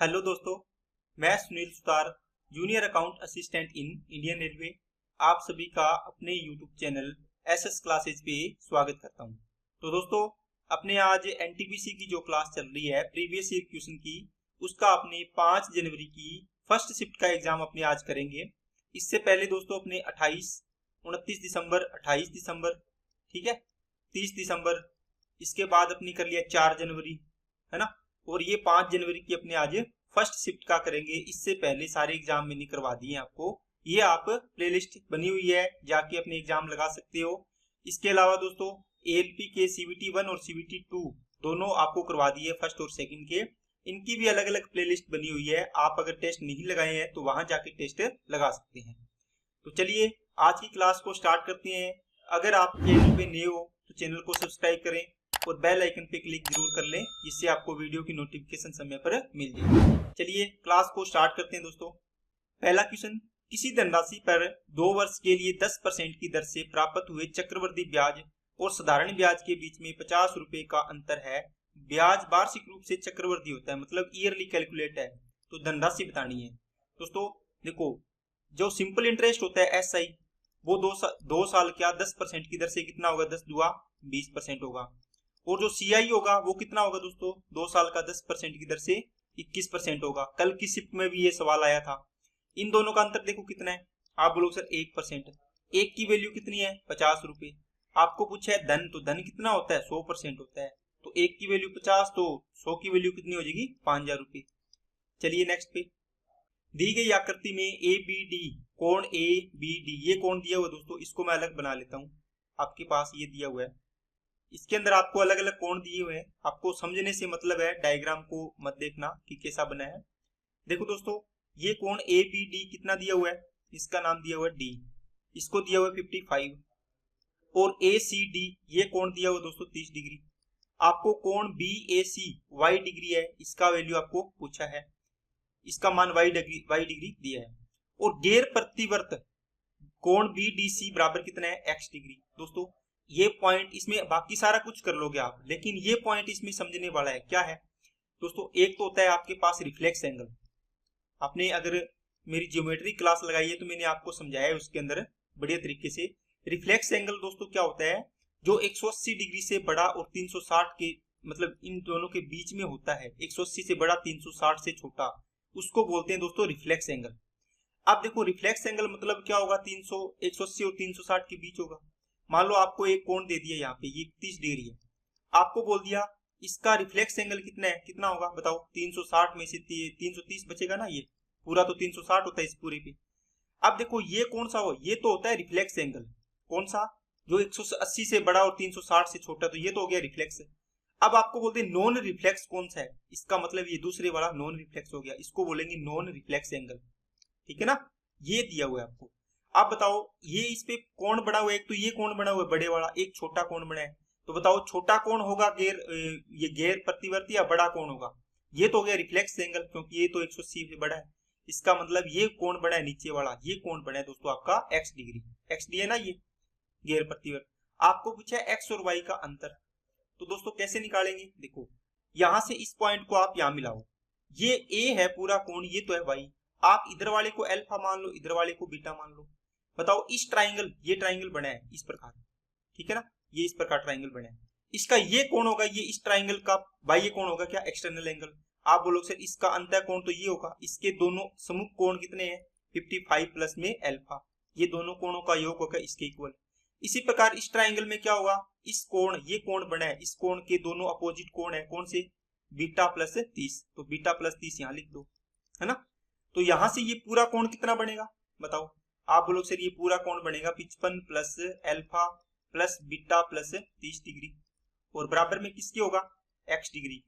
Hello दोस्तों, मैं Sunil Sutar, junior account assistant in Indian railway, आप सभी का अपने यूट्यूब चैनल एसएस क्लासेज पे स्वागत करता हूं। तो दोस्तों, अपने आज एनटीपीसी की जो क्लास चल रही है प्रीवियस ईयर क्वेश्चन की, उसका अपने 5 जनवरी की फर्स्ट शिफ्ट का एग्जाम अपने आज करेंगे। इससे पहले दोस्तों अपने 28, 29 दिसंबर, 28 दिसंबर, ठीक है, 30 दिसंबर, इसके बाद अपनी कर लिया 4 जनवरी, है ना। और ये 5 जनवरी की अपने आज फर्स्ट शिफ्ट का करेंगे। इससे पहले सारे एग्जाम मैंने करवा दिए आपको, ये आप प्लेलिस्ट बनी हुई है, जाके अपने एग्जाम लगा सकते हो। इसके अलावा दोस्तों एएलपी के सीवीटी 1 और सीवीटी 2 दोनों आपको करवा दिए, फर्स्ट और सेकंड के। इनकी भी अलग अलग प्लेलिस्ट बनी हुई है, आप अगर टेस्ट नहीं लगाए हैं तो वहां जाके टेस्ट लगा सकते हैं। तो चलिए आज की क्लास को स्टार्ट करते हैं। अगर आप चैनल पे नए हो तो चैनल को सब्सक्राइब करें और बेल आइकन पे क्लिक जरूर कर लें, जिससे आपको वीडियो की नोटिफिकेशन समय पर मिल जाए। चलिए क्लास को स्टार्ट करते हैं दोस्तों। पहला क्वेश्चन, किसी धनराशि पर 2 वर्ष के लिए 10% की दर से प्राप्त हुए चक्रवृद्धि ब्याज और साधारण ब्याज के बीच में 50 रुपए का अंतर है। ब्याज वार्षिक रूप से चक्रवृद्धि होता है, मतलब ईयरली कैलकुलेट है, तो धनराशि बतानी है। दोस्तों देखो, जो सिंपल इंटरेस्ट होता है एसआई, वो 2 साल क्या 10% की दर से कितना होगा, 10 दुआ 20% होगा। और जो सीआई होगा वो कितना होगा दोस्तों, 2 साल का 10% की दर से 21% होगा। कल की शिफ्ट में भी ये सवाल आया था। इन दोनों का अंतर देखो कितना है, आप बोलोगे सर 1%। एक की वैल्यू कितनी है, 50 रुपए। आपको पूछा है धन, तो धन कितना होता है, 100% होता है। तो एक की वैल्यू 50, तो 100 की वैल्यू कितनी हो जाएगी, 5000 रुपए। चलिए नेक्स्ट पे, दी गई आकृति में ए बी डी कोण ए बी डी, ये कोण दिया हुआ दोस्तों, इसको मैं अलग बना लेता हूँ। आपके पास ये दिया हुआ है, इसके अंदर आपको अलग अलग कोण दिए हुए हैं। आपको समझने से मतलब है, डायग्राम को मत देखना कि कैसा बना है। देखो दोस्तों, ये कोण ए बी डी कितना दिया हुआ है, इसका नाम दिया हुआ है डी, इसको दिया हुआ है 55। और ए सी डी ये कोण दिया हुआ दोस्तों 30 डिग्री। आपको कोण बी ए सी वाई डिग्री है, इसका वैल्यू आपको पूछा है, इसका मान वाई डिग्री दिया है। और गैर प्रतिवर्त कोण बी डी सी बराबर कितना है, एक्स डिग्री। दोस्तों ये पॉइंट, इसमें बाकी सारा कुछ कर लोगे आप, लेकिन ये पॉइंट इसमें समझने वाला है। क्या है दोस्तों, एक तो होता है आपके पास रिफ्लेक्स एंगल। आपने अगर मेरी ज्योमेट्री क्लास लगाई है तो मैंने आपको समझाया है उसके अंदर बढ़िया तरीके से। रिफ्लेक्स एंगल दोस्तों क्या होता है, जो 180 डिग्री से बड़ा और 360 के, मतलब इन दोनों के बीच में होता है, 180 से बड़ा 360 से छोटा, उसको बोलते हैं दोस्तों रिफ्लेक्स एंगल। अब देखो रिफ्लेक्स एंगल मतलब क्या होगा, 180 और 360 के बीच होगा। मान लो आपको एक कोण दे दिया, यहाँ पे ये 30 डिग्री है, आपको बोल दिया इसका रिफ्लेक्स एंगल कितना है, कितना होगा बताओ, 360 में से 330 बचेगा ना, ये पूरा तो 360 होता है इस पूरे पे। अब देखो ये कौन सा हो, ये तो होता है रिफ्लेक्स एंगल, कौन सा, जो 180 से बड़ा और 360 से छोटा, तो ये तो हो गया रिफ्लेक्स। अब आपको बोलते हैं नॉन रिफ्लेक्स कौन सा है, इसका मतलब ये दूसरे वाला नॉन रिफ्लेक्स हो गया, इसको बोलेंगे नॉन रिफ्लेक्स एंगल, ठीक है ना। ये दिया हुआ है आपको। आप बताओ, ये इस पे कोण बना हुआ है, एक तो ये कोण बना हुआ है बड़े वाला, एक छोटा कोण बना है, तो बताओ छोटा कोण होगा ये गैर प्रतिवर्ती या बड़ा कोण होगा, ये तो हो गया रिफ्लेक्स एंगल, क्योंकि ये तो 180 से बड़ा है। इसका मतलब ये कोण बना है नीचे वाला, ये कोण बना है दोस्तों आपका एक्स डिग्री, एक्स डी है ना ये गैर प्रतिवर्त। आपको पूछा है एक्स और वाई का अंतर, तो दोस्तों कैसे निकालेंगे, देखो यहां से इस पॉइंट को आप यहां मिलाओ, ये ए है पूरा कोण, ये तो है वाई, आप इधर वाले को अल्फा मान लो, इधर वाले को बीटा मान लो। बताओ इस ट्राइंगल, ये ट्राइंगल बना है इस प्रकार, ठीक है ना, ये इस प्रकार ट्राइंगल बना है, इसका ये कोण होगा, ये इस ट्राइंगल का बाह्य कोण होगा क्या, एक्सटर्नल एंगल। आप बोलोगे सर इसका अंतः कोण तो ये होगा, इसके दोनों सम्मुख कोण कितने हैं, 55 प्लस में अल्फा, ये दोनों कोणों का योग होगा इसके इक्वल। इसी प्रकार इस ट्राइंगल में क्या होगा, इस कोण, ये कोण बना है, इस कोण के दोनों अपोजिट कोण है, कौन से, बीटा प्लस 30, तो बीटा प्लस 30 यहाँ लिख दो, है ना। तो यहां से ये पूरा कोण कितना बनेगा बताओ, आप बोलोगे सर ये पूरा कोण बनेगा 55 plus alpha plus beta plus 30 degree, और बराबर में किसकी होगा, एक्स डिग्री।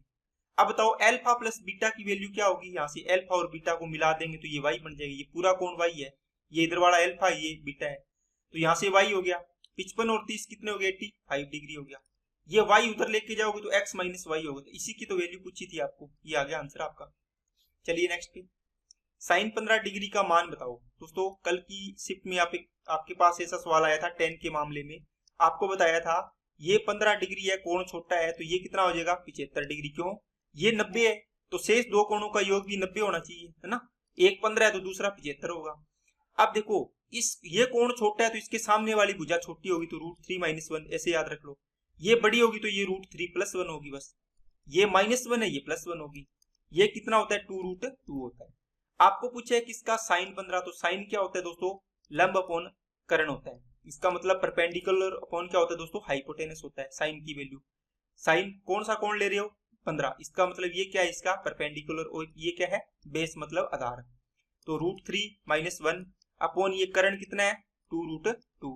अब बताओ अल्फा प्लस बीटा की वैल्यू क्या होगी, यहाँ से अल्फा और बीटा को मिला देंगे तो ये वाई बन जाएगी, ये पूरा कोण वाई है, ये इधर वाला अल्फा है, ये बीटा है, तो यहाँ से वाई हो गया, 55 और 30 कितने हो गए, 85 डिग्री हो गया। ये वाई उधर लेके जाओगे तो एक्स माइनस वाई होगा, तो इसी की तो वैल्यू पूछी थी आपको, ये आ गया आंसर आपका। चलिए नेक्स्ट पे, साइन 15 डिग्री का मान बताओ। दोस्तों कल की शिफ्ट में आपके पास ऐसा सवाल आया था 10 के मामले में, आपको बताया था ये 15 डिग्री है, कोण छोटा है, तो ये कितना हो जाएगा 75 डिग्री। क्यों, ये 90 है तो शेष दो कोणों का योग भी 90 होना चाहिए, है ना। एक 15 है तो दूसरा 75 होगा। अब देखो ये कोण छोटा है तो इसके सामने वाली भुजा छोटी होगी, तो √3 - 1 ऐसे याद रख लो। ये बड़ी होगी तो ये √3 + 1 होगी, बस ये -1 है ये +1 होगी। ये कितना होता है 2√2 होता है। आपको पूछा है कि इसका साइन 15, तो साइन क्या होता है दोस्तों, लंब अपॉन कर्ण होता है। इसका मतलब परपेंडिकुलर अपॉन क्या होता है दोस्तों, हाइपोटेनस होता है। साइन की वैल्यू, साइन कौन सा कोण ले रहे हो 15, इसका मतलब ये क्या है, इसका परपेंडिकुलर, और ये क्या है बेस मतलब आधार। तो √3 - 1 अपॉन ये कर्ण कितना है 2√2।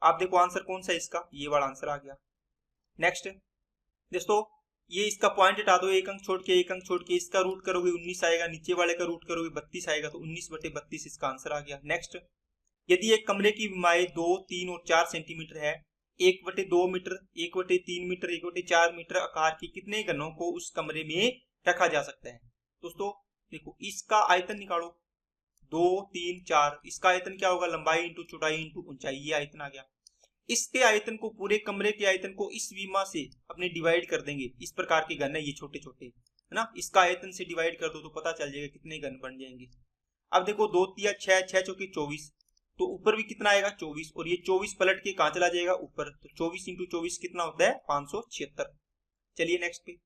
आप देखो आंसर कौन सा है इसका, ये वाला आंसर आ गया। नेक्स्ट दोस्तों ये इसका पॉइंट हटा दो, एक अंक छोड़ के एक अंक छोड़ के, इसका रूट करोगे 19 आएगा, नीचे वाले का रूट करोगे 32 आएगा, तो 19/32 इसका आंसर आ गया। नेक्स्ट, यदि एक कमरे की लंबाई 2, 3 और 4 सेंटीमीटर है, 1/2 मीटर, 1/3 मीटर, 1/4 मीटर आकार के कितने घनों को उस कमरे में रखा जा सकता है। दोस्तों देखो इसका आयतन निकालो, 2, 3, 4, इसका आयतन क्या होगा, लंबाई इंटू चौड़ाई इंटू ऊंचाई, ये आयतन आ गया। इसके आयतन को, पूरे कमरे के आयतन को इस विमा से अपने डिवाइड कर देंगे। इस प्रकार के घन है ये छोटे छोटे, है ना। इसका आयतन से डिवाइड कर दो तो पता चल जाएगा कितने घन बन जाएंगे। अब देखो 2 तिया 6, 6 चौके 24, तो ऊपर भी कितना आएगा 24, और ये 24 पलट के कहां चला जाएगा ऊपर, तो 24 × 24 कितना होता है 576। चलिए नेक्स्ट पे,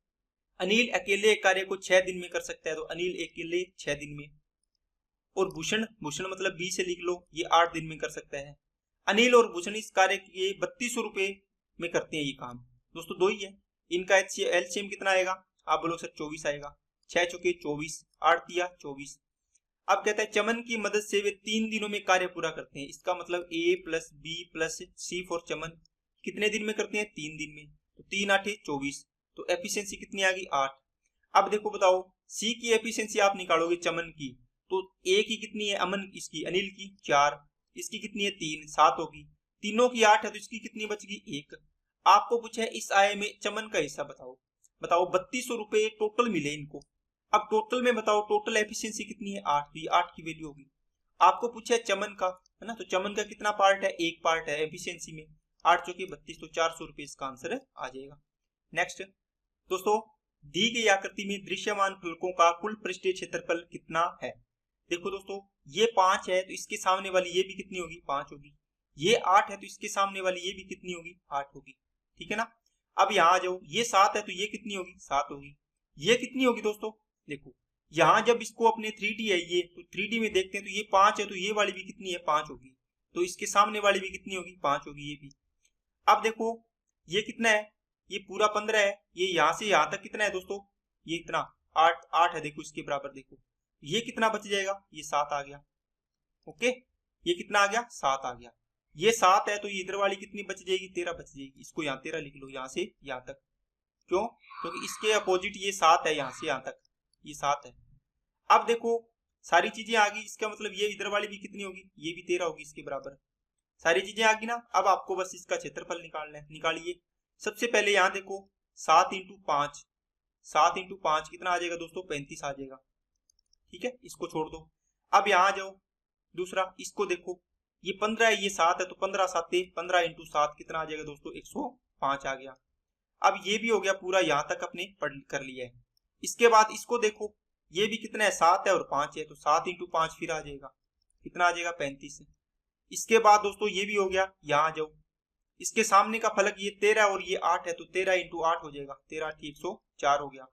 अनिल अकेले एक कार्य को 6 दिन में कर सकता है, तो अनिल अकेले 6 दिन में। और भूषण, भूषण मतलब 20 से लिख लो, ये 8 दिन में कर सकता है। अनिल और भूषण इस कार्य के 3200 रुपए में करते हैं ये काम। दोस्तों दो ही है, इनका एलसीएम कितना आएगा, आप बोलो सर 24 आएगा। 6 चौके 24, 8 तिया 24। अब कहता है चमन की मदद से वे 3 दिनों में कार्य पूरा करते हैं। इसका मतलब A + B + C फॉर चमन कितने दिन में करते हैं, 3 दिन में। तो 3 8 24, तो एफिशिएंसी कितनी आ गई 8। अब देखो बताओ C की एफिशिएंसी आप निकालोगे चमन की, तो A की कितनी है, अमन इसकी अनिल की 4, इसकी कितनी है 3, 7 होगी। तीनों की 8 है तो इसकी कितनी बच गई 1। आपको पूछा है इस आय में चमन का हिस्सा बताओ। बताओ 3200 रुपए टोटल मिले इनको। अब टोटल में बताओ टोटल एफिशिएंसी कितनी है 8, तो ये 8 की वैल्यू होगी। आपको पूछा है चमन का, है ना, तो चमन का कितना पार्ट है, एक पार्ट है एफिशिएंसी में। 8 चौके 32, तो 400 रुपए इसका आंसर आ जाएगा। नेक्स्ट दोस्तों, दी गई आकृति में दृश्यमान फलकों का कुल पृष्ठीय क्षेत्रफल कितना है। देखो दोस्तों ये 5 है तो इसके सामने वाली ये भी कितनी होगी 5 होगी। ये 8 है तो इसके सामने वाली ये भी कितनी होगी 8 होगी, ठीक है ना। अब यहाँ आ जाओ, ये 7 है तो ये कितनी होगी 7 होगी। ये कितनी होगी दोस्तों, देखो यहाँ जब इसको अपने 3D है ये, तो 3D में देखते हैं तो ये 5 है तो ये वाली भी कितनी है 5 होगी, तो इसके सामने वाली भी कितनी होगी 5 होगी ये भी। अब देखो ये कितना है, ये पूरा 15 है, ये यहाँ से यहाँ तक कितना है दोस्तों, ये इतना 8 है, देखो इसके बराबर। देखो ये कितना बच जाएगा, ये 7 आ गया। ओके, ये कितना आ गया 7 आ गया। ये 7 है तो ये इधर वाली कितनी बच जाएगी 13 बच जाएगी। इसको यहाँ 13 लिख लो, यहाँ से यहाँ तक। क्यों, क्योंकि इसके अपोजिट ये 7 है, यहाँ से यहाँ तक ये 7 है। अब देखो सारी चीजें आ गई, इसका मतलब ये इधर वाली भी कितनी होगी, ये भी 13 होगी इसके बराबर। सारी चीजें आ गई ना। अब आपको बस इसका क्षेत्रफल निकालना है, निकालिए। सबसे पहले यहाँ देखो 7 × 5, 7 × 5 कितना आ जाएगा दोस्तों 35 आ जाएगा, ठीक है, इसको छोड़ दो। अब यहाँ आ जाओ दूसरा, इसको देखो ये 15 है ये 7 है, तो 15 7 15 × 7 कितना आ जाएगा दोस्तों 105 आ गया। अब ये भी हो गया पूरा, यहाँ तक अपने पढ़ कर लिया है। इसके बाद इसको देखो, ये भी कितना है 7 है और 5 है, तो 7 × 5 फिर आ जाएगा, कितना आ जाएगा 35। इसके बाद दोस्तों ये भी हो गया, यहाँ आ जाओ, इसके सामने का फलक ये 13 और ये 8 है, तो 13 × 8 हो जाएगा, 13 × 104 हो गया।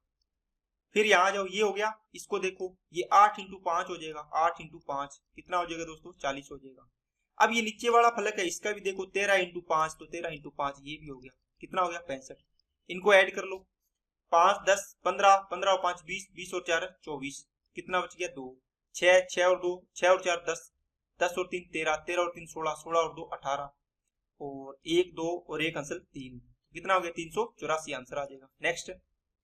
फिर यहाँ आ जाओ, ये हो गया, इसको देखो ये 8 × 5 हो जाएगा, 8 × 5 कितना हो जाएगा दोस्तों 40 हो जाएगा। अब ये नीचे वाला फलक है, इसका भी देखो 13 × 5, तो 13 × 5 ये भी हो गया, कितना हो गया 65। इनको ऐड कर लो, 5 10 15, 15 और 5 20, 20 और 4 24, कितना बच गया 2, 6 6 और 2 6 और 4 10, 10 और 3 13, 13 और 3 16, 16 और 2 18, और 1 2 और 1 आंसर 3, कितना हो गया 384 आंसर आ जाएगा। नेक्स्ट,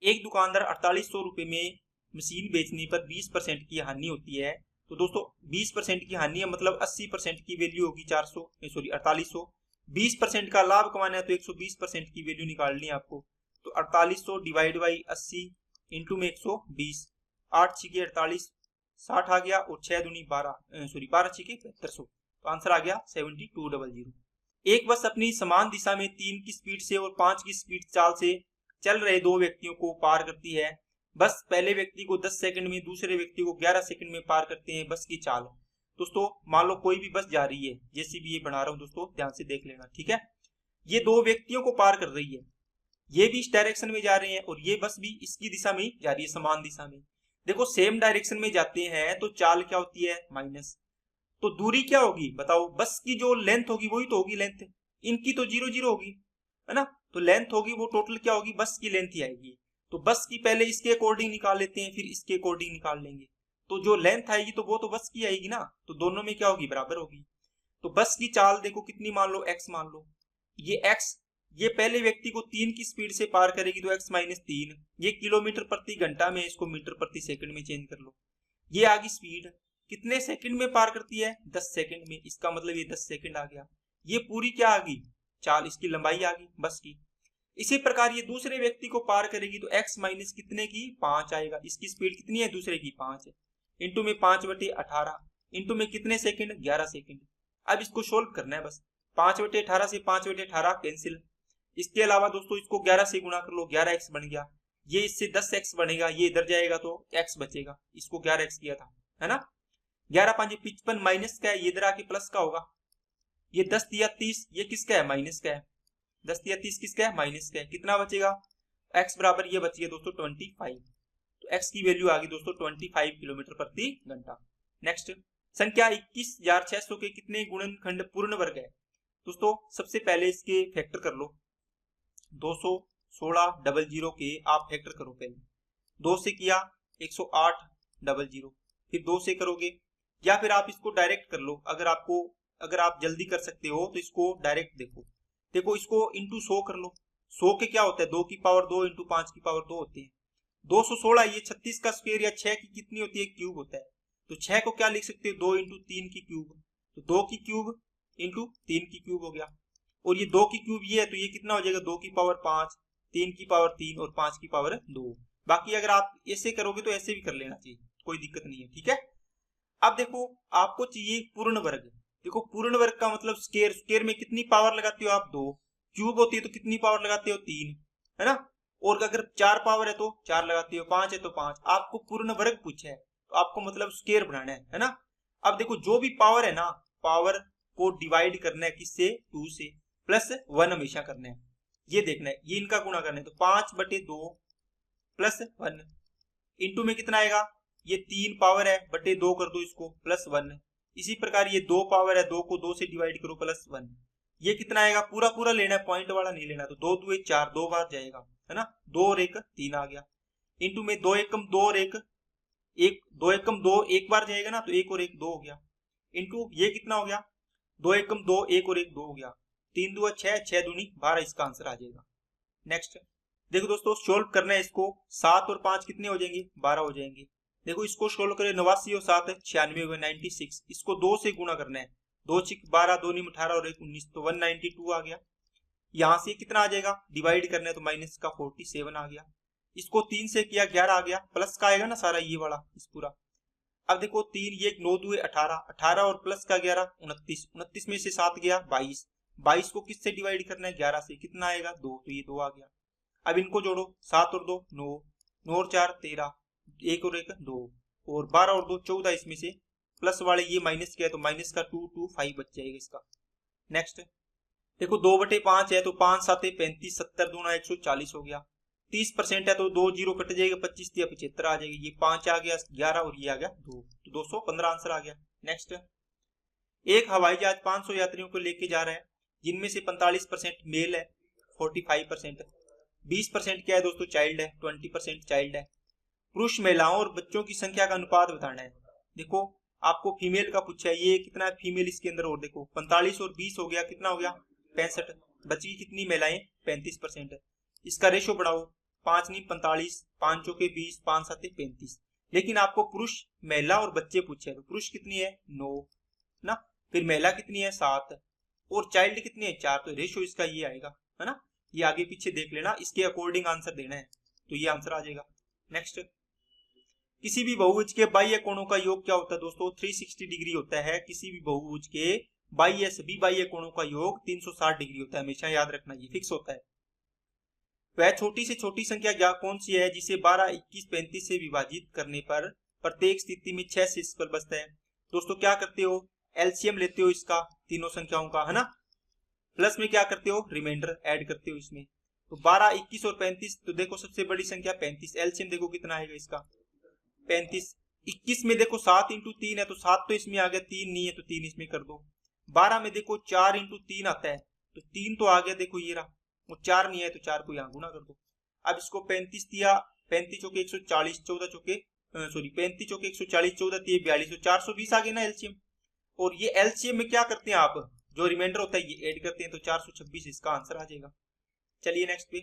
एक दुकानदार 4800 रुपए में मशीन बेचने पर 20% की हानि होती है, तो दोस्तों 20% की हानि है मतलब 80% की वैल्यू होगी 4800। 20% का लाभ कमाना है तो 120% की वैल्यू निकालनी है आपको। तो 4800 डिवाइड बाई 80 इंटू में 120, 8 छिके 48, 60 आ गया, और 6 दूनी 12 छिके 7500, तो आंसर आ गया 7200। एक बस अपनी समान दिशा में 3 की स्पीड से और 5 की स्पीड चाल से चल रहे दो व्यक्तियों को पार करती है। बस पहले व्यक्ति को 10 सेकंड में, दूसरे व्यक्ति को 11 सेकंड में पार करते हैं बस की चाल। दोस्तों मान लो कोई भी बस जा रही है, जैसी भी ये बना रहा हूं दोस्तों, ध्यान से देख लेना, ठीक है। ये दो व्यक्तियों को पार कर रही है, ये भी इस डायरेक्शन में जा रहे हैं और ये बस भी इसकी दिशा में जा रही है, समान दिशा में। देखो सेम डायरेक्शन में जाते हैं तो चाल क्या होती है, माइनस। तो दूरी क्या होगी बताओ, बस की जो लेंथ होगी वही तो होगी लेंथ, इनकी तो 0 0 होगी, है ना। तो लेंथ होगी वो टोटल क्या होगी, बस की लेंथ ही आएगी। तो बस की पहले इसके अकॉर्डिंग निकाल लेते हैं, फिर इसके अकॉर्डिंग निकाल लेंगे। तो जो लेंथ आएगी तो वो तो बस की आएगी ना, तो दोनों में क्या होगी, बराबर होगी। तो बस की चाल देखो कितनी मान लो, x मान लो। ये x, ये पहले व्यक्ति को 3 की स्पीड से पार करेगी तो x माइनस 3। ये किलोमीटर प्रति घंटा में, इसको मीटर प्रति सेकंड में चेंज कर लो। ये आ गई स्पीड, कितने सेकंड में पार करती है, 10 सेकंड में। इसका मतलब ये 10 सेकंड आ गया। ये पूरी क्या आ गई, चाल, इसकी लंबाई आ गई बस की। इसी प्रकार ये दूसरे व्यक्ति को पार करेगी तो x माइनस कितने की, 5 आएगा। इसकी स्पीड कितनी है दूसरे की, 5 है। इंटू में 5/18, इंटू में कितने सेकंड, 11 सेकंड। अब इसको सोल्व करना है बस। 5/18 से 5/18 कैंसिल। इसके अलावा दोस्तों इसको 11 से गुणा कर लो, 11x बन गया। ये इससे 10x बनेगा, ये इधर जाएगा तो x बचेगा। इसको 11x किया था, है ना। 11 5 55 माइनस का है, ये इधर आके प्लस का होगा। ये 10 दिया 30, ये किसका है, माइनस का है। 10 दिया 30 किसका है, माइनस का है। कितना बचेगा, x बराबर ये बच गया दोस्तों 25। तो x की वैल्यू आ गई दोस्तों 25 किलोमीटर प्रति घंटा। नेक्स्ट, संख्या 21,600 के कितने गुणनखंड पूर्ण वर्ग है। दोस्तों सबसे पहले इसके फैक्टर कर लो। 216 के आप फैक्टर करो पहले। 2 से किया 108 फिर 2 से करोगे, या फिर आप इसको डायरेक्ट कर लो। अगर आप जल्दी कर सकते हो तो इसको डायरेक्ट देखो इसको इंटू 100 कर लो। 100 के क्या होता है, 2 की पावर 2 इंटू 5 की पावर 2 होते हैं। 216 ये 36 का स्क्वायर या 6 की कितनी होती है, क्यूब होता है। तो 6 को क्या लिख सकते हो, 2 इंटू 3 की क्यूब। तो 2 की क्यूब इंटू 3 की क्यूब हो गया। और ये 2 की क्यूब ये है तो ये कितना हो जाएगा, 2 की पावर 5, 3 की पावर 3 और 5 की पावर 2। बाकी अगर आप ऐसे करोगे तो ऐसे भी कर लेना चाहिए, कोई दिक्कत नहीं है, ठीक है। अब देखो आपको चाहिए पूर्ण वर्ग। देखो पूर्ण वर्ग का मतलब स्क्वायर में कितनी पावर लगाते हो आप, 2। क्यूब होती है तो कितनी पावर लगाते हो, 3, है ना। और अगर 4 पावर है तो 4 लगाते हो, 5 है तो 5। आपको पूर्ण वर्ग पूछा है तो आपको मतलब स्क्वायर बनाना है ना। अब देखो जो भी पावर है ना, पावर को डिवाइड करना है किससे, 2 से, प्लस 1 हमेशा करना है। ये देखना है, ये इनका गुणा करना है। तो 5/2 प्लस 1 इंटू में कितना आएगा, ये 3 पावर है बटे 2 कर दो इसको, प्लस 1। इसी प्रकार ये 2 पावर है, 2 को 2 से डिवाइड करो, प्लस 1। ये कितना आएगा, पूरा पूरा लेना है, पॉइंट वाला नहीं लेना। तो 2 2 4, 2 बार जाएगा, है ना। 2 और 1 3 आ गया। इंटू में 2 एकम 2 और 1 2 एकम 2 एक बार जाएगा ना, तो 1 और 1 2 हो गया। इंटू ये कितना हो गया, 2 एकम 2 1 और 1 2 हो गया। 3 2 6, 6 दूनी 12, इसका आंसर आ जाएगा। नेक्स्ट देखो दोस्तों सोल्व करना है इसको। 7 और 5 कितने हो जाएंगे, 12 हो जाएंगे। देखो इसको सोल्व करें, 89 और 7 96 हो गए, 96। इसको 2 से गुणा करना है, 2 6 12, 2 9 18 और 1 19, तो 192 आ गया। यहाँ से कितना आ जाएगा, डिवाइड करना है तो माइनस का 47 आ गया। इसको 3 से किया 11 आ गया, प्लस का आएगा ना सारा ये वाला इस पूरा। अब देखो 3 ये 9 2 18, 18 और प्लस का 11 29, 29 में से 7 गया 22, 22 को किससे डिवाइड करना है, 11 से। कितना आएगा 2, तो ये 2 आ गया। अब इनको जोड़ो, 7 और 2 9, 9 और 4 13, 1 और 1 2, और 12 और 2 14। इसमें से प्लस वाले ये माइनस किया तो माइनस का 2 2 5 बच जाएगा इसका। नेक्स्ट देखो 2/5 है तो 5 7 35, 70 दूना 140 हो गया। 30% है तो 2 0 कट जाएगा, 25 दिया 75 आ जाएगा। ये 5 आ गया 11 और ये आ गया 2, तो 215 आंसर आ गया। नेक्स्ट, एक हवाई जहाज 500 यात्रियों को लेके जा रहा है, जिनमें से 45% मेल है, 45%, 20% क्या है दोस्तों, चाइल्ड है, 20% चाइल्ड है। पुरुष महिलाओं और बच्चों की संख्या का अनुपात बताना है। देखो आपको फीमेल का पूछा है, ये कितना है फीमेल इसके अंदर, और देखो 45 और 20 हो गया, कितना हो गया 65। बची कितनी महिलाएं, 35%। इसका रेशो बढ़ाओ, 5 नहीं 45, 5 चौके 20, 5 7 35। लेकिन आपको पुरुष महिला और बच्चे पूछे, तो पुरुष कितनी है 9 ना, फिर महिला कितनी है 7, और चाइल्ड कितनी है 4, तो रेशो इसका ये आएगा, है ना। ये आगे पीछे देख लेना, इसके अकॉर्डिंग आंसर देना है, तो ये आंसर आ जाएगा। नेक्स्ट, किसी भी बहुभुज के बाह्य कोणों का योग क्या होता है दोस्तों, 360 डिग्री होता है। किसी भी बहुभुज के सभी बाह्य कोणों का योग 360 डिग्री होता है, हमेशा याद रखना, ये फिक्स होता है। वह छोटी से छोटी संख्या कौन सी है जिसे 12, 21, 35 से विभाजित करने पर प्रत्येक स्थिति में 6 से शेषफल बचता है। दोस्तों क्या करते हो, एलसीएम लेते हो इसका, तीनों संख्याओं का, है ना, प्लस में क्या करते हो, रिमाइंडर ऐड करते हो इसमें। तो 12, 21 और 35, तो देखो सबसे बड़ी संख्या 35, एलसीएम देखो कितना आएगा इसका 35। 21 में देखो 7 इंटू 3 है तो 7 तो इसमें आ गया, 3 नहीं है तो 3 इसमें कर दो। 12 में देखो 4 इंटू 3 आता है तो 3 तो आ गया, देखो ये रहा, और 4 नहीं है तो 4 को यहाँ गुना कर दो। अब इसको 35 दिया, 35 चौके 140, 14 चौके 35 चौके 140, 14 दिए 42, तो 420 आ गया ना एलसीएम। और ये एलसीएम में क्या करते हैं आप, जो रिमाइंडर होता है ये ऐड करते हैं, तो 426 इसका आंसर आ जाएगा। चलिए नेक्स्ट पे,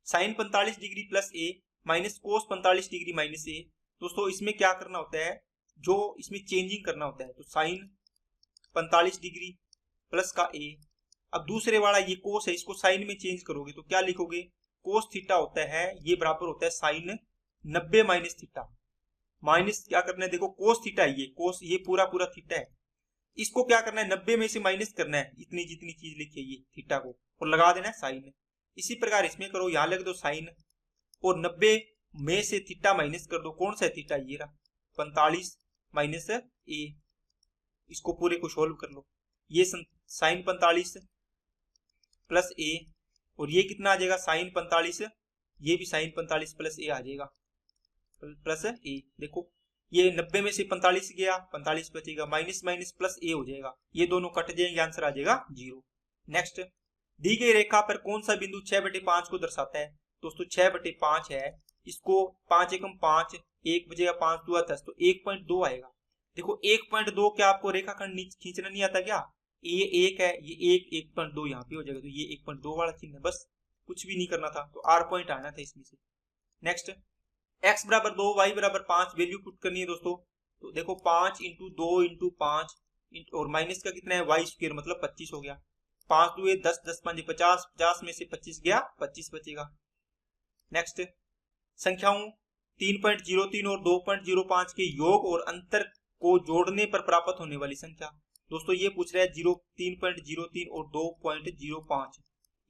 साइन 45 डिग्री प्लस ए माइनस कोस 45 डिग्री माइनस ए। दोस्तों इसमें क्या करना होता है, जो इसमें चेंजिंग करना होता है, तो साइन 45 डिग्री प्लस का ए, अब दूसरे वाला ये कोस है, इसको साइन में चेंज करोगे तो क्या लिखोगे, कोस थीटा होता है, ये बराबर होता है साइन 90 माइनस थीटा। माइनस क्या करना है, देखो कोस थीटा है, ये कोस, ये पूरा पूरा थीटा है, इसको क्या करना है 90 में से माइनस करना है, इतनी जितनी चीज लिखी है ये थीटा को, और लगा देना है साइन। इसी प्रकार इसमें करो, यहां लग दो साइन, और 90 में से थीटा माइनस कर दो, कौन सा है थीटा, ये रहा 45 माइनस ए, इसको पूरे को सोल्व कर लो, ये साइन 45 प्लस ए, और ये कितना आ जाएगा साइन 45, ये भी साइन 45 प्लस ए आ जाएगा, प्लस ए, देखो ये 90 में से 45 गया, 45 बचेगा, माइनस माइनस प्लस ए हो जाएगा, ये दोनों कट जाएंगे, आंसर आ जाएगा 0। नेक्स्ट, दी गई रेखा पर कौन सा बिंदु 6/5 को दर्शाता है। दोस्तों 6/5 है, इसको 5 एकम 5, 1 बजेगा 5 दूआ 10, तो 1.2 आएगा। देखो 1.2 क्या आपको रेखाखंड खींचना नहीं आता क्या, ये 1 है, ये 1.2 यहाँ पे हो जाएगा, तो ये 1.2 वाला चिन्ह है, बस कुछ भी नहीं करना था, तो आर पॉइंट आना था इसमें से। नेक्स्ट, x बराबर 2, y बराबर 5, वैल्यू पुट करनी है दोस्तों, तो देखो 5 इंटू 2 इंटू 5 और माइनस का कितना है y स्क्वायर, मतलब 25 हो गया, 5 दुए 10, 10 5 50, 50 में से 25 गया, 25 बचेगा। नेक्स्ट, संख्याओं 3.03 और 2.05 के योग और अंतर को जोड़ने पर प्राप्त होने वाली संख्या। दोस्तों ये पूछ रहा है 3.03 और 2.05,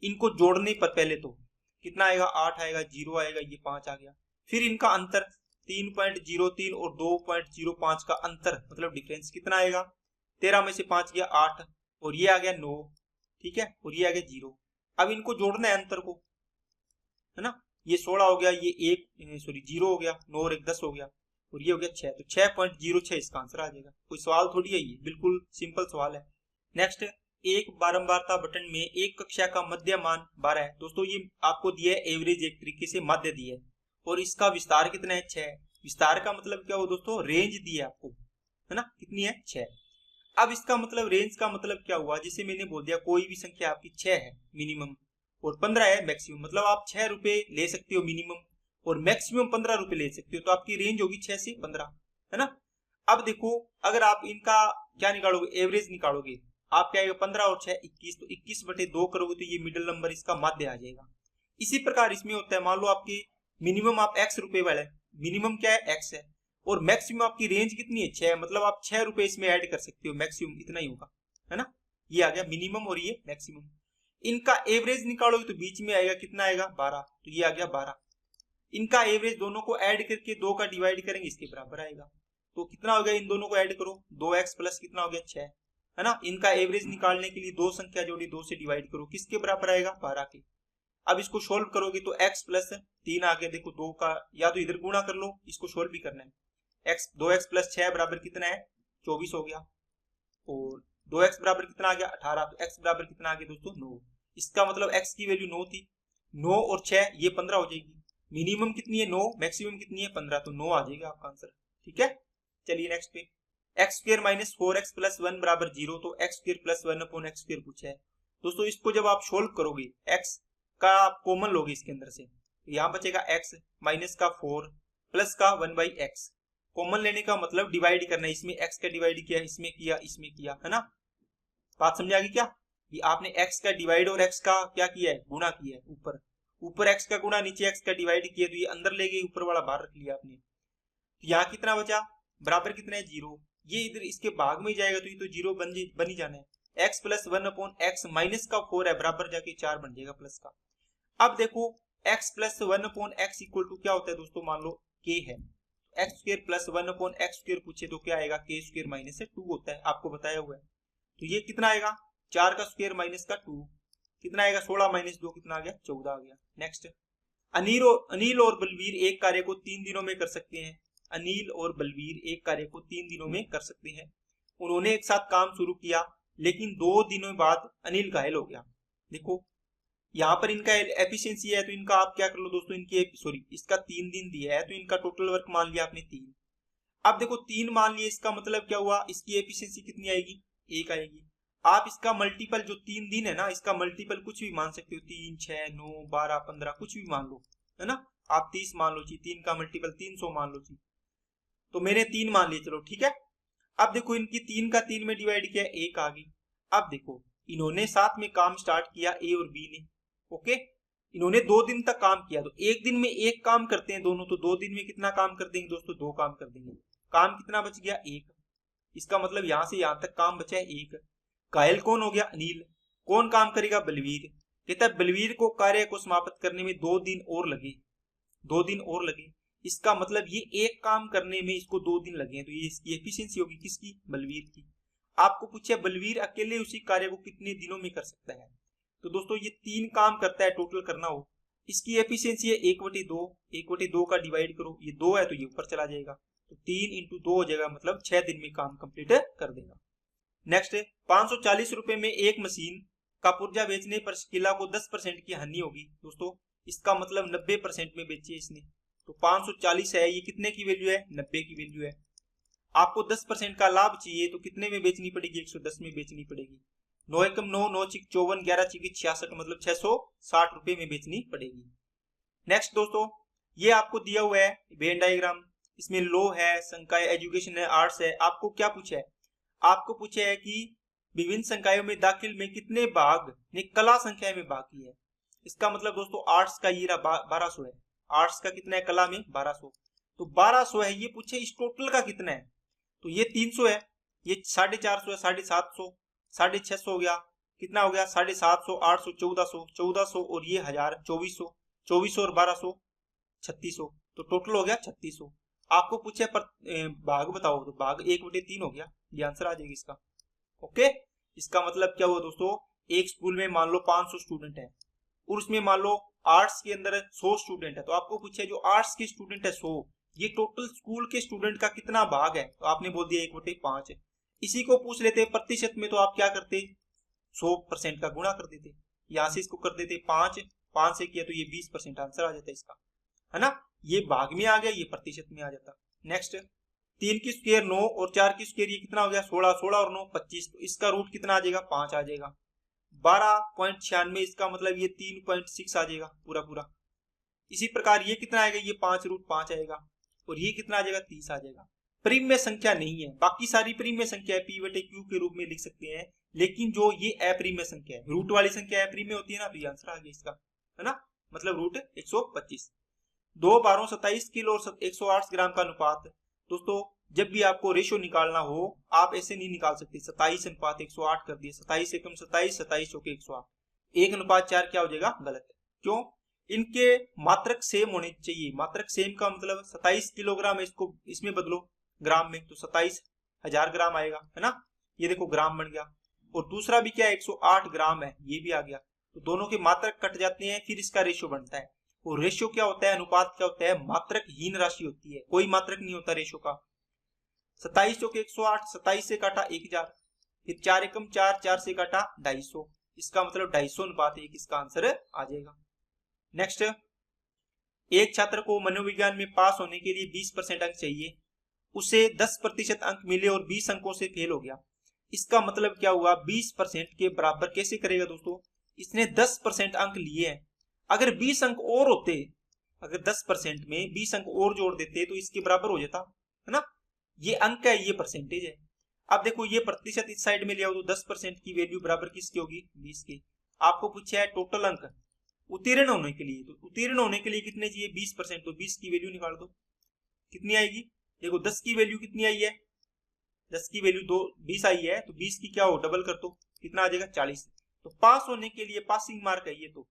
इनको जोड़ने पर पहले तो कितना आएगा, 8 आएगा, 0 आएगा, ये 5 आ गया, फिर इनका अंतर 3.03 और 2.05 का अंतर मतलब डिफरेंस कितना आएगा, 13 में से 5 गया 8, और ये आ गया 9, ठीक है, और ये आ गया 0। अब इनको जोड़ना है अंतर को, है ना, ये 16 हो गया, ये 0 हो गया, 9 और 1 10 हो गया, और ये हो गया 6, तो 6.06 इसका आंसर आ जाएगा। कोई सवाल थोड़ी है, ये बिल्कुल सिंपल सवाल है। नेक्स्ट, एक बारंबारता बटन में एक कक्षा का मध्य मान 12 है। दोस्तों ये आपको दिया है एवरेज, एक तरीके से माध्य दिया है, और इसका विस्तार कितना है, 6। विस्तार का मतलब क्या हो दोस्तों, रेंज दी है आपको, है ना, कितनी है, 6। अब इसका मतलब रेंज का मतलब क्या हुआ, जिसे मैंने बोल दिया कोई भी संख्या आपकी 6 है मिनिमम और 15 है मैक्सिमम, मतलब आप 6 रुपए ले सकते हो मिनिमम और मैक्सिमम 15 रुपए ले सकते हो, तो आपकी रेंज होगी 6 से 15, है ना। अब देखो अगर आप इनका क्या निकालोगे, एवरेज निकालोगे, आप क्या आएगा 15 और 6 21, तो 21/2 करोगे तो ये मिडिल नंबर इसका माध्य आ जाएगा। इसी प्रकार इसमें होता है, मान लो आपकी मिनिमम आप x रुपए वाले, मिनिमम क्या है x है, और मैक्सिमम आपकी रेंज कितनी है 6, मतलब आप 6 रुपए इसमें ऐड कर सकते हो, मैक्सिमम इतना ही होगा, है ना। ये आ गया मिनिमम और ये मैक्सिमम। इनका एवरेज निकालोगे तो बीच में आएगा, कितना आएगा 12, तो ये आ गया 12। इनका एवरेज दोनों को ऐड करके 2 का डिवाइड करेंगे, इसके बराबर आएगा, तो कितना हो गया, इन दोनों को ऐड करो, 2x प्लस कितना हो गया 6, है ना। इनका एवरेज निकालने के लिए 2 संख्या जोड़ी, 2 से डिवाइड करो, किसके बराबर आएगा 12 के। अब इसको सोल्व करोगे तो x प्लस 3 आ गया, देखो 2 का या तो इधर गुणा कर लो, इसको सोल्व भी करना है, 2x प्लस 6 बराबर कितना है 24 हो गया, और 2x बराबर कितना आ गया 18, तो x बराबर कितना आ गया दोस्तों 9। इसका मतलब x की वैल्यू 9 थी, 9 और 6 ये 15 हो जाएगी, मिनिमम कितनी है 9, मैक्सिमम कितनी है 15, तो 9 आ जाएगा आपका आंसर, ठीक है। चलिए नेक्स्ट पे, x square minus 4x plus 1 बराबर 0, तो x square plus 1 upon x square पूछा है। दोस्तों इसको जब आप सोल्व करोगे, x का आप कॉमन लोगे इसके अंदर से, यहाँ बचेगा x माइनस का 4 प्लस का 1/x, कॉमन लेने का मतलब डिवाइड करना है, इसमें x का डिवाइड किया, इसमें किया, इसमें किया, है ना। बात समझ आ गई क्या, ये आपने x का डिवाइड और x का क्या किया है, गुणा किया है, ऊपर ऊपर x का गुणा, नीचे x का डिवाइड किया, तो ये अंदर ले गए, ऊपर वाला बाहर रख लिया आपने, तो यहाँ कितना बचा, बराबर कितना है 0, ये इधर इसके भाग में जाएगा, तो ये तो 0 बन ही जाना है, x plus 1 upon x minus का 4 है, बराबर जाके 4 बन जाएगा प्लस का। अब देखो x plus 1/x equal to क्या होता है दोस्तों, मान लो k है, x square plus 1/x square पूछे तो क्या आएगा, k स्क्वायर माइनस से 2 होता है, आपको बताया हुआ है। तो ये कितना आएगा, 4 का स्क्वायर माइनस का 2 कितना आएगा, 16 माइनस 2 कितना आ गया, 14 आ गया। नेक्स्ट, अनिल और बलवीर एक कार्य को 3 दिनों में कर सकते हैं। अनिल और बलवीर एक कार्य को 3 दिनों में कर सकते हैं। उन्होंने एक साथ काम शुरू किया, लेकिन 2 दिनों बाद अनिल घायल हो गया। देखो यहाँ पर इनका एफिशिएंसी है, तो इनका आप क्या कर लो दोस्तों, इसका 3 दिन दिया है, तो इनका टोटल वर्क मान लिया आपने 3। अब देखो 3 मान लिया, इसका मतलब क्या हुआ, इसकी एफिशिएंसी कितनी आएगी, 1 आएगी। आप इसका मल्टीपल जो 3 दिन है ना, इसका मल्टीपल कुछ भी मान सकते हो, 3, 6, 9, 12, 15 कुछ भी मान लो, है ना। आप 30 मान लो जी, 3 का मल्टीपल 300 मान लो जी। तो मैंने 3 मान लिए, चलो ठीक है। अब देखो इनकी 3 का 3 में डिवाइड किया, 1 आ गई। अब देखो इन्होंने साथ में काम स्टार्ट किया, ए और बी ने, ओके। इन्होंने 2 दिन तक काम किया, तो एक दिन में एक काम करते हैं दोनों, तो 2 दिन में कितना काम कर देंगे दोस्तों, 2 काम कर देंगे। काम कितना बच गया, 1। इसका मतलब यहां से यहां तक काम बचा है 1। घायल कौन हो गया, अनिल। कौन काम करेगा, बलवीर। कहता है बलवीर को कार्य को समाप्त करने में 2 दिन और लगे, 2 दिन और लगे। इसका मतलब ये एक काम करने में इसको 2 दिन लगे हैं, तो ये इसकी एफिशिएंसी होगी किसकी, बलवीर की। आपको पूछे बलवीर अकेले उसी कार्य को कितने दिनों में कर सकता है, तो दोस्तों ये 3 काम करता है, टोटल करना हो। इसकी एफिशिएंसी है 1/2, 1/2 का डिवाइड करो, ये 2 है तो ये ऊपर चला जाएगा, तो 3 × 2 हो जाएगा, मतलब 6 दिन में काम कंप्लीट कर देगा। नेक्स्ट, 540 रुपए में एक मशीन का पुर्जा बेचने पर शकीला को 10% की हानि होगी। दोस्तों इसका मतलब 90% में बेची इसने, तो 540 है, ये कितने की वैल्यू है, 90 की वैल्यू है। आपको 10% का लाभ चाहिए, तो कितने में बेचनी पड़ेगी, 110 में बेचनी पड़ेगी। 9 एकम 9, 9 चिक 54, 11 चिक 66, मतलब 660 रुपए में बेचनी पड़ेगी। नेक्स्ट दोस्तों, ये आपको दिया हुआ है वेन डायग्राम, इसमें लो है, संकाय एजुकेशन है, आर्ट्स है। आपको क्या पूछा है, आपको पूछा है कि विभिन्न संकायों में दाखिल में कितने भाग ने कला संख्या में भाग किया है। इसका मतलब दोस्तों आर्ट्स का ये 1200 है, आर्ट्स का कितना है, कला में 1200, तो 1200 है। ये पूछे इस टोटल का कितना है, तो ये 300 है, ये 450 है, 750, 650 हो गया, कितना हो गया, 750, 800, 1400, 1400 और ये 1000, 2400, 2400 और 1200, 3600, तो टोटल हो गया 3600। आपको पूछे पर भाग बताओ, तो भाग 1/3 हो गया, ये आंसर आ जाएगा इसका, ओके। इसका मतलब क्या हुआ दोस्तों, एक स्कूल में मान लो 500 स्टूडेंट है, और उसमें मान लो आर्ट्स के अंदर 100 स्टूडेंट है, तो आपको पूछे जो आर्ट्स के स्टूडेंट है 100, ये टोटल स्कूल के स्टूडेंट का कितना भाग है, तो आपने बोल दिया 1/5 है। इसी को पूछ लेते प्रतिशत में, तो आप क्या करते, 100% का गुणा कर देते, यहां से इसको कर देते 5 से किया तो ये 20% आंसर आ जाता है इसका, है ना। ये भाग में आ गया, ये प्रतिशत में आ जाता। नेक्स्ट, 3 की स्क्वायर 9 और 4 की स्क्वायर ये कितना हो गया, 16, 16 और 9 25, तो इसका रूट कितना आ जाएगा, 5 आ जाएगा। 12.96, इसका मतलब ये 3.6 आ जाएगा पूरा पूरा। इसी प्रकार ये कितना आएगा, ये 5 रूट 5 आएगा, और ये कितना आ जाएगा, 30 आ जाएगा। प्रीम संख्या नहीं है, बाकी सारी प्रीम संख्या P/Q के रूप में लिख सकते हैं, लेकिन जो ये अप्रीम संख्या है, रूट वाली संख्या अप्रीम होती है ना, तो ये आंसर आ गया इसका, है ना, मतलब रूट 125। 2 12 27 किलो और 108 ग्राम का अनुपात। दोस्तों जब भी आपको रेशो निकालना हो, आप ऐसे नहीं निकाल सकते 27:108 कर दिए, 27 एकम 27, 27 चौके 108, 1:4 क्या हो जाएगा, गलत है। क्यों, इनके मात्रक सेम होने चाहिए। मात्रक सेम का मतलब 27 किलोग्राम है, इसको इसमें बदलो ग्राम में, तो 27,000 ग्राम आएगा, है ना। ये देखो ग्राम बन गया, और दूसरा भी क्या है, 108 ग्राम है, ये भी आ गया, तो दोनों के मात्रक कट जाते हैं, फिर इसका रेशो बनता है। और रेशो क्या होता है, अनुपात क्या होता है, मात्रक हीन राशि होती है, कोई मात्रक नहीं होता रेशो का। 27 चौके 108, 27 से काटा 1000, फिर 4 एकम 4, 4 से काटा 250, इसका मतलब 250 अनुपात 1, इसका आंसर आ जाएगा। नेक्स्ट, एक छात्र को मनोविज्ञान में पास होने के लिए 20% अंक चाहिए, उसे 10% अंक मिले और 20 अंकों से फेल हो गया। इसका मतलब क्या हुआ, 20% के बराबर कैसे करेगा दोस्तों, इसने 10% अंक लिए हैं, अगर 20 अंक और होते, अगर 10% में 20 अंक और जोड़ देते तो इसके बराबर हो जाता, है ना। ये अंक है, ये परसेंटेज है। अब देखो ये प्रतिशत इस साइड में लिया हो, तो 10% की वैल्यू बराबर किसकी होगी, 20 की। आपको पूछा है टोटल अंक उत्तीर्ण होने के लिए, तो उत्तीर्ण होने के लिए कितने चाहिए, 20%, तो 20 की वैल्यू निकाल दो, कितनी आएगी। देखो 10 की वैल्यू कितनी आई है, 10 की वैल्यू 20 आई है, तो 20 की क्या हो, डबल कर दो, कितना आ जाएगा, 40। तो पास होने के लिए पासिंग मार्क है ये, तो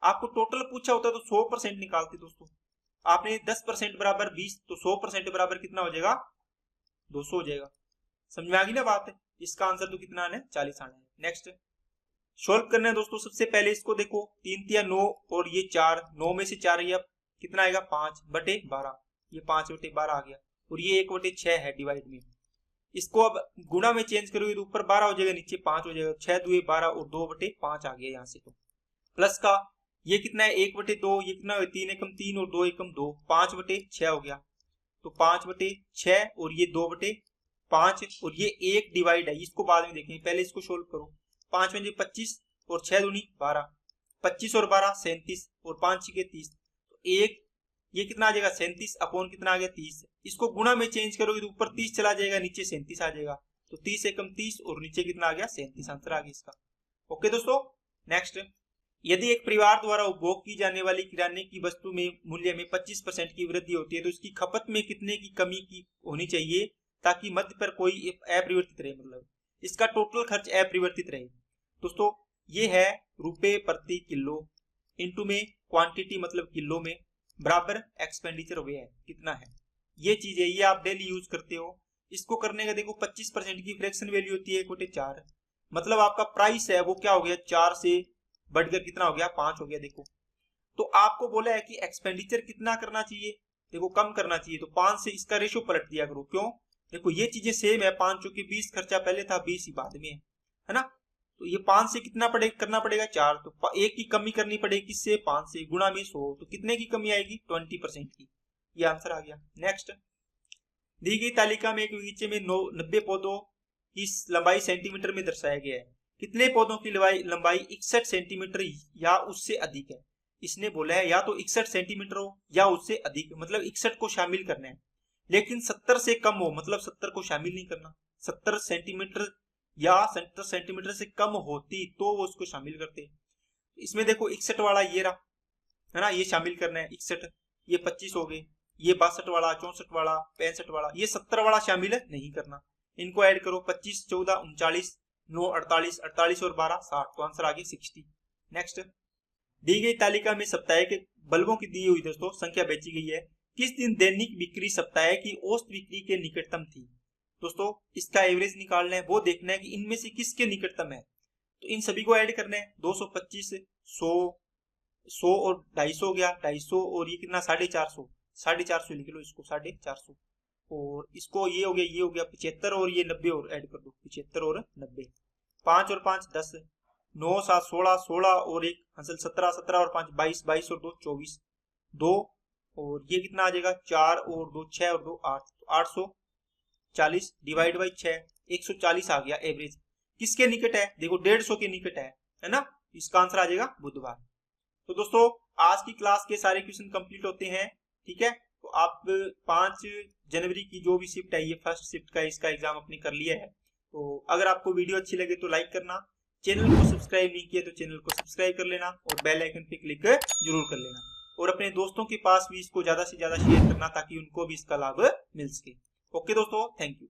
आपको टोटल पूछा होता तो 100% निकालते दोस्तों। आपने 10% बराबर 20, तो 100% बराबर कितना हो जाएगा, 200 हो जाएगा। समझ में आ गई ना बात है। इसका आंसर तो कितना आना है, 40 आना है। नेक्स्ट सोल्व करना है दोस्तों। सबसे पहले इसको देखो, 3 तिया 9 और ये 4, 9 में से 4 ये कितना आएगा, 5/12, ये 5/12 आ गया, और ये 1/6 है डिवाइड में। इसको अब गुणा में चेंज करोगे तो ऊपर 12 हो जाएगा, नीचे 5 हो जाएगा, 6 2 12 और 2/5 आ गया यहाँ से। तो प्लस का ये कितना है, 1/2, ये कितना है, 3 एकम 3 और 2 एकम 2, 5/6 हो गया। तो 5/6 और ये 2/5 और ये 1 डिवाइड है, इसको बाद में देखेंगे, पहले इसको सोल्व करो। 5 में 25 और 6 दूनी 12, 25 और 12 37 और 5 6 30, तो एक ये कितना आ जाएगा, 37 अपॉन कितना आ गया, 30। इसको गुणा में चेंज करोगे तो ऊपर 30 चला जाएगा, नीचे 37 आ जाएगा, तो 30 एकम 30 और नीचे कितना आ गया, 37 आंसर आ गया इसका। ओके दोस्तों, नेक्स्ट यदि एक परिवार द्वारा उपभोग की जाने वाली किराने की वस्तु में मूल्य में 25% की वृद्धि होती है तो इसकी खपत में कितने की कमी की होनी चाहिए ताकि मध्य पर कोई अपरिवर्तित रहे, मतलब इसका टोटल खर्च अपरिवर्तित रहे। दोस्तों ये है रुपए प्रति किलो, इनटू में क्वांटिटी मतलब किलो में, बराबर एक्सपेंडिचर व्यय कितना है। ये चीज है, ये आप डेली यूज करते हो। इसको करने का देखो 25% की फ्रैक्शन वैल्यू होती है 1/4, मतलब आपका प्राइस है वो क्या हो गया, 4 से बढ़कर कितना हो गया, 5 हो गया। देखो तो आपको बोला है कि एक्सपेंडिचर कितना करना चाहिए, देखो कम करना चाहिए, तो 5 से इसका रेशो पलट दिया करो। क्यों, देखो ये चीजें सेम है, 5 चूंकि 20 खर्चा पहले था, 20 ही बाद में है ना। तो ये 5 से कितना करना पड़ेगा 4, तो 1 की कमी करनी पड़ेगी, किससे, 5 से, गुणा में 100, तो कितने की कमी आएगी, 20% की। ये आंसर आ गया। नेक्स्ट दी गई तालिका में एक बगीचे में 90 पौधों की लंबाई सेंटीमीटर में दर्शाया गया है, कितने पौधों की लंबाई 61 सेंटीमीटर या उससे अधिक है। इसने बोला है या तो 61 सेंटीमीटर हो या उससे अधिक, मतलब 61 को शामिल करना है, लेकिन 70 से कम हो, मतलब 70 को शामिल नहीं करना। 70 सेंटीमीटर या 70 सेंटीमीटर से कम होती तो वो उसको शामिल करते। इसमें देखो 61 वाला ये रहा है ना, ये शामिल करना है 61, ये 25 हो गए, ये 62 वाला, 64 वाला, 65 वाला, ये 70 वाला शामिल है नहीं करना। इनको ऐड करो, 25 14 39, 9 48, 48 और 12 60, तो आंसर आ गया 60। नेक्स्ट दी गई तालिका में साप्ताहिक बल्बों की दी हुई दोस्तों संख्या बेची गई है, किस दिन दैनिक बिक्री सप्ताह की औसत बिक्री के निकटतम थी। दोस्तों इसका एवरेज निकालना है, वो देखना है कि इनमें से किसके निकटतम है, तो इन सभी को ऐड करना है। 225 100 और 250 हो गया, 250 और ये कितना 450, 450 लिख लो इसको, 450, और इसको ये हो गया, ये हो गया 75 और ये 90 और ऐड कर दो, 75 और 90, 5 और 5 10, 9 7 16, 16 और 1 हासिल 17, 17 और 5 22, 22 और 2 24, 2 और ये कितना आ जाएगा, 4 और 2 6 और 2 8, तो 840 डिवाइड बाई 6, 140 आ गया एवरेज। किसके निकट है, देखो 150 के निकट है ना। इसका आंसर आ जाएगा बुधवार। तो दोस्तों आज की क्लास के सारे क्वेश्चन कंप्लीट होते हैं, ठीक है। तो आप 5 जनवरी की जो भी शिफ्ट है, ये फर्स्ट शिफ्ट का इसका एग्जाम अपने कर लिया है। तो अगर आपको वीडियो अच्छी लगे तो लाइक करना, चैनल को सब्सक्राइब नहीं किया तो चैनल को सब्सक्राइब कर लेना और बेल आइकन पे क्लिक जरूर कर लेना, और अपने दोस्तों के पास भी इसको ज्यादा से ज्यादा शेयर करना ताकि उनको भी इसका लाभ मिल सके। ओके दोस्तों, थैंक यू।